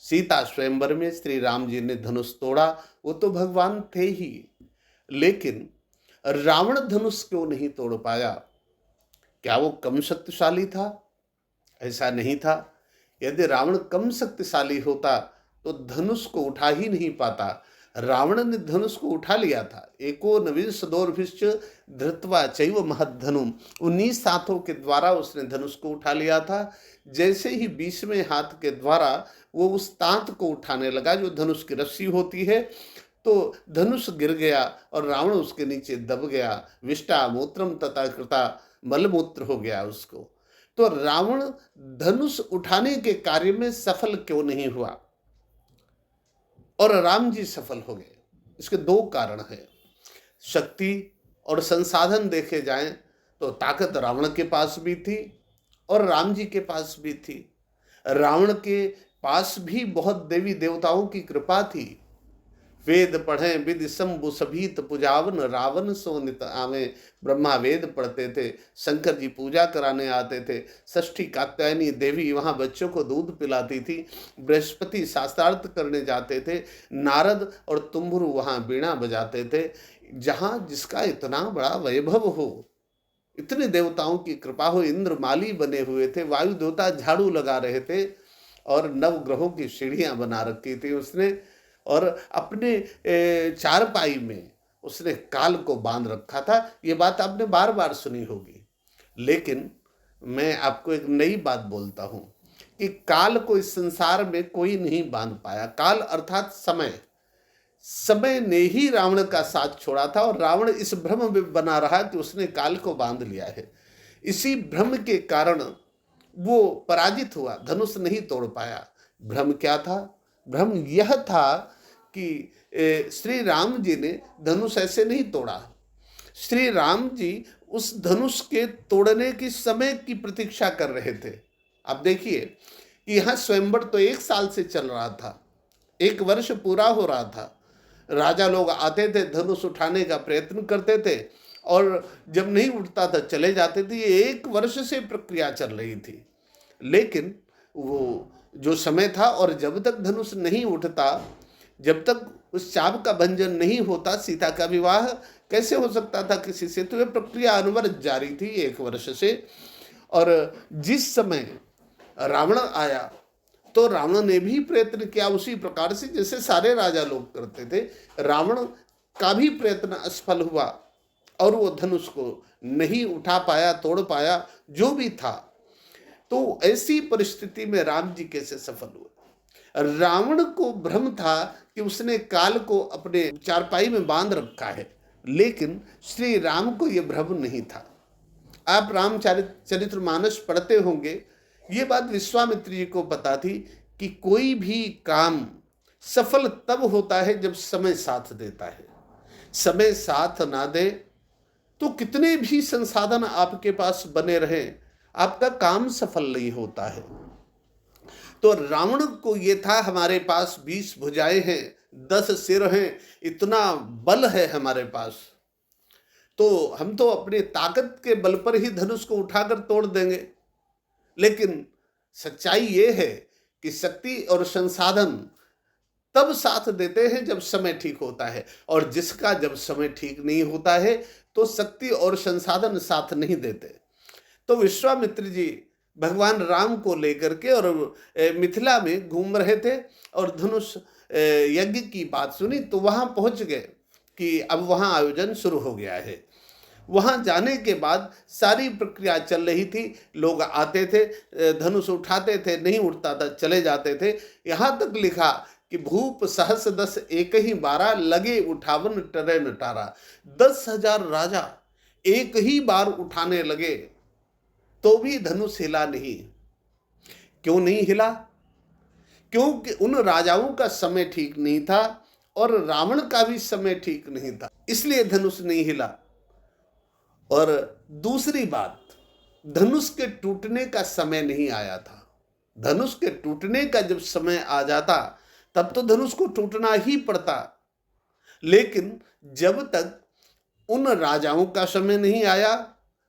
सीता स्वयंवर में श्री राम जी ने धनुष तोड़ा, वो तो भगवान थे ही, लेकिन रावण धनुष क्यों नहीं तोड़ पाया? क्या वो कम शक्तिशाली था? ऐसा नहीं था। यदि रावण कम शक्तिशाली होता तो धनुष को उठा ही नहीं पाता। रावण ने धनुष को उठा लिया था। एको नविंश दोर्भिश्च धृत्वा चैव महद्धनुम, 19 हाथों के द्वारा उसने धनुष को उठा लिया था। जैसे ही 20वें हाथ के द्वारा वो उस तांत को उठाने लगा जो धनुष की रस्सी होती है, तो धनुष गिर गया और रावण उसके नीचे दब गया। विष्टा मूत्रम तथा कृता, मलमूत्र हो गया उसको। तो रावण धनुष उठाने के कार्य में सफल क्यों नहीं हुआ और राम जी सफल हो गए? इसके दो कारण हैं। शक्ति और संसाधन देखे जाएं तो ताकत रावण के पास भी थी और राम जी के पास भी थी। रावण के पास भी बहुत देवी देवताओं की कृपा थी। वेद पढ़ें विधि शंभु सभीत पूजावन, रावण सो नित आवे। ब्रह्मा वेद पढ़ते थे, शंकर जी पूजा कराने आते थे, षष्ठी कात्यायनी देवी वहाँ बच्चों को दूध पिलाती थी, बृहस्पति शास्त्रार्थ करने जाते थे, नारद और तुम्भुरु वहाँ वीणा बजाते थे। जहाँ जिसका इतना बड़ा वैभव हो, इतने देवताओं की कृपा हो, इंद्र माली बने हुए थे, वायु देवता झाड़ू लगा रहे थे और नवग्रहों की सीढ़ियाँ बना रखी थी उसने, और अपने चारपाई में उसने काल को बांध रखा था। ये बात आपने बार बार सुनी होगी, लेकिन मैं आपको एक नई बात बोलता हूँ कि काल को इस संसार में कोई नहीं बांध पाया। काल अर्थात समय, समय ने ही रावण का साथ छोड़ा था और रावण इस भ्रम में बना रहा कि उसने काल को बांध लिया है। इसी भ्रम के कारण वो पराजित हुआ, धनुष नहीं तोड़ पाया। भ्रम क्या था? भ्रम यह था कि श्री राम जी ने धनुष ऐसे नहीं तोड़ा। श्री राम जी उस धनुष के तोड़ने की समय की प्रतीक्षा कर रहे थे। अब देखिए कि यहाँ स्वयंवर तो 1 साल से चल रहा था, 1 वर्ष पूरा हो रहा था। राजा लोग आते थे, धनुष उठाने का प्रयत्न करते थे और जब नहीं उठता था चले जाते थे। ये 1 वर्ष से प्रक्रिया चल रही थी, लेकिन वो जो समय था, और जब तक धनुष नहीं उठता, जब तक उस चाप का भंजन नहीं होता, सीता का विवाह कैसे हो सकता था किसी से? तो यह प्रक्रिया अनवरत जारी थी 1 वर्ष से। और जिस समय रावण आया तो रावण ने भी प्रयत्न किया उसी प्रकार से जैसे सारे राजा लोग करते थे। रावण का भी प्रयत्न असफल हुआ और वो धनुष को नहीं उठा पाया, तोड़ पाया, जो भी था। तो ऐसी परिस्थिति में राम जी कैसे सफल हुए? रावण को भ्रम था कि उसने काल को अपने चारपाई में बांध रखा है, लेकिन श्री राम को यह भ्रम नहीं था। आप रामचरितमानस पढ़ते होंगे, ये बात विश्वामित्र जी को पता थी कि कोई भी काम सफल तब होता है जब समय साथ देता है। समय साथ ना दे तो कितने भी संसाधन आपके पास बने रहें, आपका काम सफल नहीं होता है। तो रावण को ये था, हमारे पास 20 भुजाएं हैं, 10 सिर हैं, इतना बल है हमारे पास, तो हम तो अपने ताकत के बल पर ही धनुष को उठाकर तोड़ देंगे। लेकिन सच्चाई ये है कि शक्ति और संसाधन तब साथ देते हैं जब समय ठीक होता है, और जिसका जब समय ठीक नहीं होता है तो शक्ति और संसाधन साथ नहीं देते। तो विश्वामित्र जी भगवान राम को लेकर के और मिथिला में घूम रहे थे और धनुष यज्ञ की बात सुनी तो वहाँ पहुँच गए कि अब वहाँ आयोजन शुरू हो गया है। वहाँ जाने के बाद सारी प्रक्रिया चल रही थी, लोग आते थे, धनुष उठाते थे, नहीं उठता था, चले जाते थे। यहाँ तक लिखा कि भूप सहस 10 एक ही 12, लगे उठावन टरे नटारा। 10,000 राजा एक ही बार उठाने लगे तो भी धनुष हिला नहीं। क्यों नहीं हिला? क्योंकि उन राजाओं का समय ठीक नहीं था और रावण का भी समय ठीक नहीं था, इसलिए धनुष नहीं हिला। और दूसरी बात, धनुष के टूटने का समय नहीं आया था। धनुष के टूटने का जब समय आ जाता तब तो धनुष को टूटना ही पड़ता, लेकिन जब तक उन राजाओं का समय नहीं आया,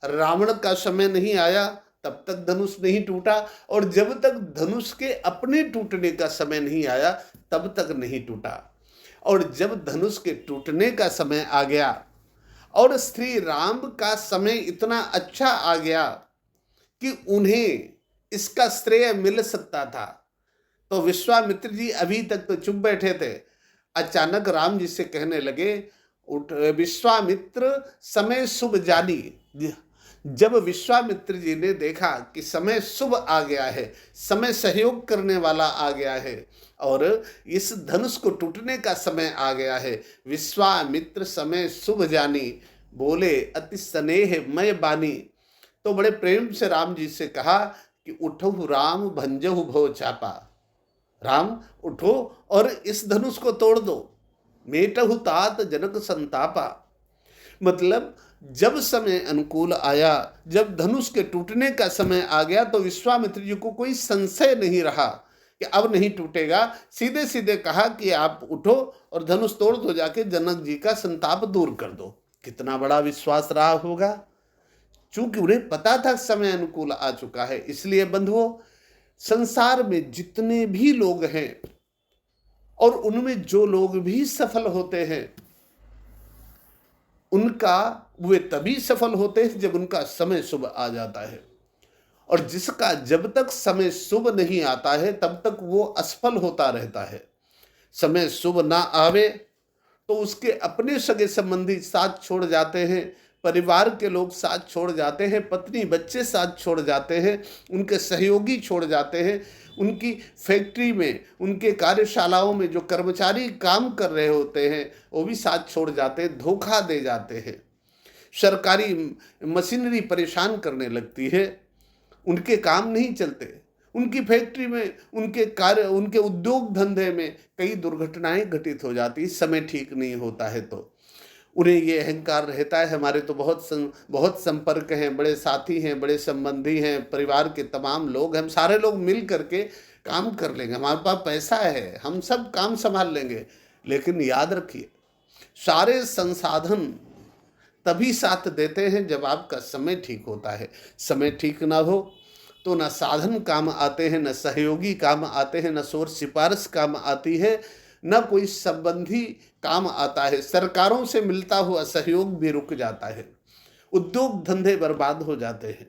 रावण का समय नहीं आया, तब तक धनुष नहीं टूटा, और जब तक धनुष के अपने टूटने का समय नहीं आया तब तक नहीं टूटा। और जब धनुष के टूटने का समय आ गया और श्री राम का समय इतना अच्छा आ गया कि उन्हें इसका श्रेय मिल सकता था, तो विश्वामित्र जी अभी तक तो चुप बैठे थे। अचानक राम जी से कहने लगे, उठ विश्वामित्र, समय शुभ जानी। जब विश्वामित्र जी ने देखा कि समय शुभ आ गया है, समय सहयोग करने वाला आ गया है और इस धनुष को टूटने का समय आ गया है, विश्वामित्र समय शुभ जानी, बोले अति स्नेह मय बानी। तो बड़े प्रेम से राम जी से कहा कि उठो राम भंजहु भव चापा, राम उठो और इस धनुष को तोड़ दो, मेटहु तात जनक संतापा। मतलब जब समय अनुकूल आया, जब धनुष के टूटने का समय आ गया, तो विश्वामित्र जी को कोई संशय नहीं रहा कि अब नहीं टूटेगा। सीधे सीधे कहा कि आप उठो और धनुष तोड़ दो, जाके जनक जी का संताप दूर कर दो। कितना बड़ा विश्वास रहा होगा। चूंकि उन्हें पता था समय अनुकूल आ चुका है, इसलिए बंधुओं, संसार में जितने भी लोग हैं और उनमें जो लोग भी सफल होते हैं, उनका वे तभी सफल होते हैं जब उनका समय शुभ आ जाता है। और जिसका जब तक समय शुभ नहीं आता है तब तक वो असफल होता रहता है। समय शुभ ना आवे तो उसके अपने सगे संबंधी साथ छोड़ जाते हैं, परिवार के लोग साथ छोड़ जाते हैं, पत्नी बच्चे साथ छोड़ जाते हैं, उनके सहयोगी छोड़ जाते हैं, उनकी फैक्ट्री में, उनके कार्यशालाओं में जो कर्मचारी काम कर रहे होते हैं वो भी साथ छोड़ जाते हैं, धोखा दे जाते हैं। सरकारी मशीनरी परेशान करने लगती है, उनके काम नहीं चलते, उनकी फैक्ट्री में, उनके कार्य, उनके उद्योग धंधे में कई दुर्घटनाएं घटित हो जाती, समय ठीक नहीं होता है। तो उन्हें ये अहंकार रहता है, हमारे तो बहुत संपर्क हैं, बड़े साथी हैं, बड़े संबंधी हैं, परिवार के तमाम लोग, हम सारे लोग मिल करके काम कर लेंगे, हमारे पास पैसा है, हम सब काम संभाल लेंगे। लेकिन याद रखिए, सारे संसाधन तभी साथ देते हैं जब आपका समय ठीक होता है। समय ठीक ना हो तो न साधन काम आते हैं, न सहयोगी काम आते हैं, न शोर सिफारिश काम आती है, न कोई संबंधी काम आता है। सरकारों से मिलता हुआ सहयोग भी रुक जाता है, उद्योग धंधे बर्बाद हो जाते हैं।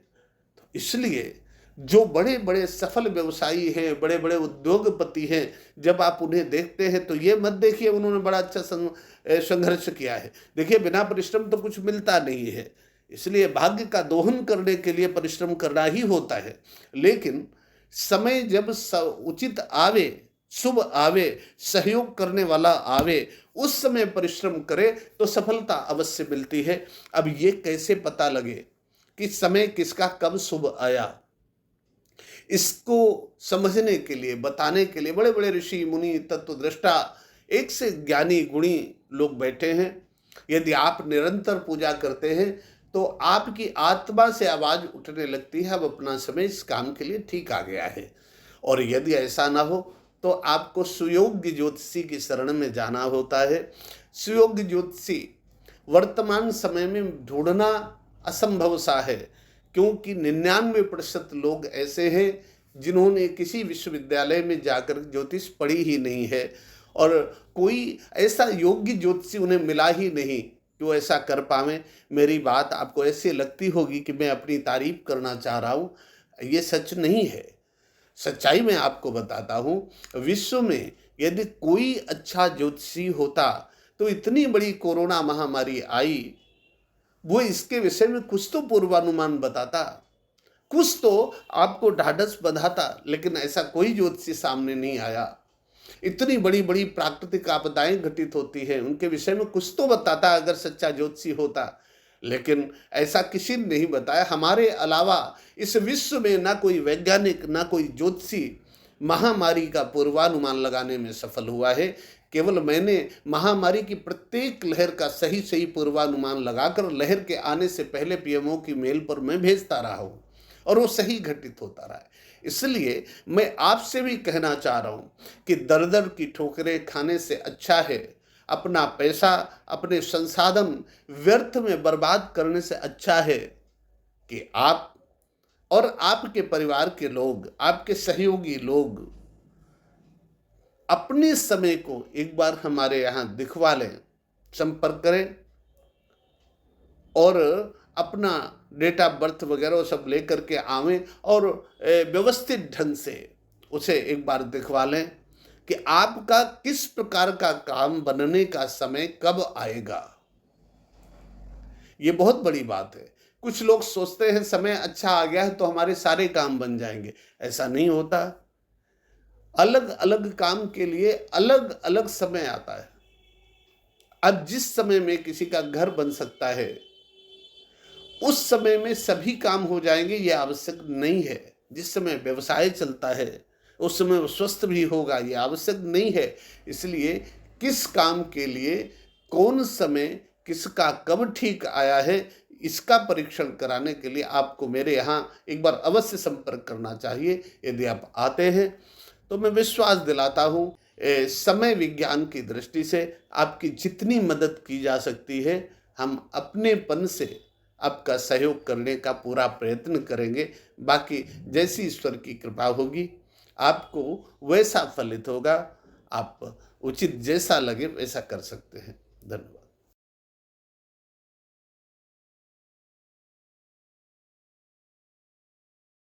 तो इसलिए जो बड़े बड़े सफल व्यवसायी हैं, बड़े बड़े उद्योगपति हैं, जब आप उन्हें देखते हैं तो ये मत देखिए उन्होंने बड़ा अच्छा संघर्ष किया है। देखिए, बिना परिश्रम तो कुछ मिलता नहीं है, इसलिए भाग्य का दोहन करने के लिए परिश्रम करना ही होता है। लेकिन समय जब उचित आवे, शुभ आवे, सहयोग करने वाला आवे, उस समय परिश्रम करे तो सफलता अवश्य मिलती है। अब ये कैसे पता लगे कि समय किसका कब शुभ आया, इसको समझने के लिए, बताने के लिए बड़े बड़े ऋषि मुनि, तत्वदृष्टा, एक से ज्ञानी गुणी लोग बैठे हैं। यदि आप निरंतर पूजा करते हैं तो आपकी आत्मा से आवाज उठने लगती है, अब अपना समय इस काम के लिए ठीक आ गया है। और यदि ऐसा ना हो तो आपको सुयोग्य ज्योतिषी की शरण में जाना होता है। सुयोग्य ज्योतिषी वर्तमान समय में ढूंढना असंभव सा है, क्योंकि 99% लोग ऐसे हैं जिन्होंने किसी विश्वविद्यालय में जाकर ज्योतिष पढ़ी ही नहीं है, और कोई ऐसा योग्य ज्योतिषी उन्हें मिला ही नहीं कि वो ऐसा कर पावे। मेरी बात आपको ऐसे लगती होगी कि मैं अपनी तारीफ करना चाह रहा हूँ, ये सच नहीं है। सच्चाई मैं आपको बताता हूँ, विश्व में यदि कोई अच्छा ज्योतिषी होता तो इतनी बड़ी कोरोना महामारी आई, वो इसके विषय में कुछ तो पूर्वानुमान बताता, कुछ तो आपको ढाढ़स बंधाता, लेकिन ऐसा कोई ज्योतिषी सामने नहीं आया। इतनी बड़ी बड़ी प्राकृतिक आपदाएं घटित होती हैं, उनके विषय में कुछ तो बताता अगर सच्चा ज्योतिषी होता, लेकिन ऐसा किसी ने नहीं बताया। हमारे अलावा इस विश्व में ना कोई वैज्ञानिक, ना कोई ज्योतिषी महामारी का पूर्वानुमान लगाने में सफल हुआ है। केवल मैंने महामारी की प्रत्येक लहर का सही सही पूर्वानुमान लगाकर लहर के आने से पहले पीएमओ की मेल पर मैं भेजता रहा हूँ, और वो सही घटित होता रहा है। इसलिए मैं आपसे भी कहना चाह रहा हूँ कि दर दर की ठोकरें खाने से अच्छा है, अपना पैसा, अपने संसाधन व्यर्थ में बर्बाद करने से अच्छा है कि आप और आपके परिवार के लोग, आपके सहयोगी लोग अपने समय को एक बार हमारे यहाँ दिखवा लें, संपर्क करें और अपना डेट ऑफ बर्थ वगैरह वो सब लेकर के आवें और व्यवस्थित ढंग से उसे एक बार दिखवा लें कि आपका किस प्रकार का काम बनने का समय कब आएगा। ये बहुत बड़ी बात है। कुछ लोग सोचते हैं समय अच्छा आ गया है तो हमारे सारे काम बन जाएंगे, ऐसा नहीं होता। अलग अलग काम के लिए अलग अलग समय आता है। अब जिस समय में किसी का घर बन सकता है उस समय में सभी काम हो जाएंगे, ये आवश्यक नहीं है। जिस समय व्यवसाय चलता है उस समय वो स्वस्थ भी होगा, ये आवश्यक नहीं है। इसलिए किस काम के लिए कौन समय किसका कब ठीक आया है, इसका परीक्षण कराने के लिए आपको मेरे यहाँ एक बार अवश्य संपर्क करना चाहिए। यदि आप आते हैं तो मैं विश्वास दिलाता हूँ समय विज्ञान की दृष्टि से आपकी जितनी मदद की जा सकती है हम अपनेपन से आपका सहयोग करने का पूरा प्रयत्न करेंगे। बाकी जैसी ईश्वर की कृपा होगी आपको वैसा फलित होगा। आप उचित जैसा लगे वैसा कर सकते हैं। धन्यवाद।